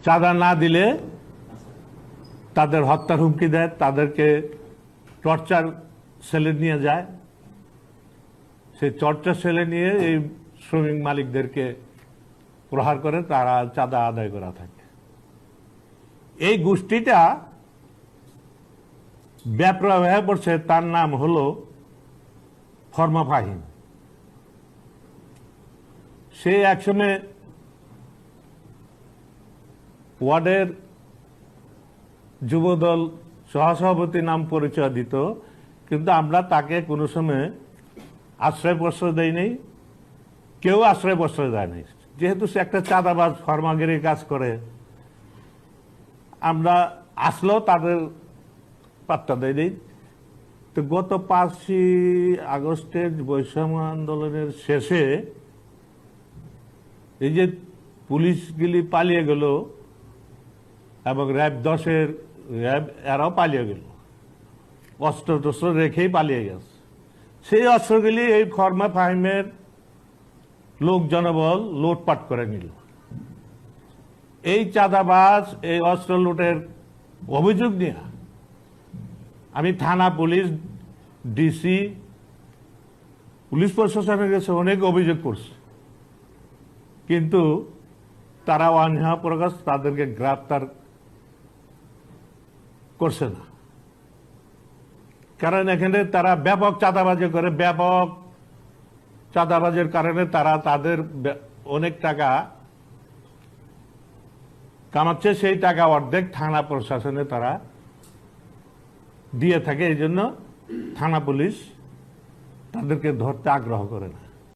চাঁদা না দিলে তাদের হত্যার হুমকি দেয়, তাদেরকে টর্চার সেলে নিয়ে যায়, সেই টর্চার সেলে নিয়ে এই শ্রমিক মালিকদেরকে প্রহার করে তারা চাঁদা আদায় করা থাকে। এই গোষ্ঠীটা ব্যাপরা হয়ে পড়ছে, তার নাম হলো ফরমা ফাহিম। সে একসময় ওয়ার্ডের যুবদল সহসভাপতি নাম পরিচয় দিত, কিন্তু আমরা তাকে কোনো সময় আশ্রয় প্রশ্রয় দেই নাই, কেউ আশ্রয় প্রশ্রয় দেয় নাই। যেহেতু সে একটা চাঁদাবাজ ফরমাগিরি কাজ করে, আমরা আসলেও তাদের পাত্তা দেয় নেই। তো গত 5ই আগস্টের বৈষম্য আন্দোলনের শেষে এই যে পুলিশগুলি পালিয়ে গেল এবং র্যাব 10-এর এরাও পালিয়ে গেল, অস্ত্র টস্ত্র রেখেই পালিয়ে গেছে। সেই অস্ত্রগুলি এই ফরমা ফাহিমের লোক জনবল লুটপাট করে নিল। এই চাঁদাবাজ এই অস্ত্র লুটের অভিযোগ নিয়ে আমি থানা, পুলিশ, ডিসি, পুলিশ প্রশাসনের কাছে অনেক অভিযোগ করছে, কিন্তু তারা অনীহা প্রকাশ, তাদেরকে গ্রেপ্তার করছে না। কারণ এখানে তারা ব্যাপক চাঁদাবাজি করে, ব্যাপক চাঁদাবাজের কারণে তারা তাদের অনেক টাকা কামাচ্ছে, সেই টাকা অর্ধেক থানা প্রশাসনে তারা দিয়ে থাকে। এই জন্য থানা পুলিশ তাদেরকে ধরতে আগ্রহ করে না।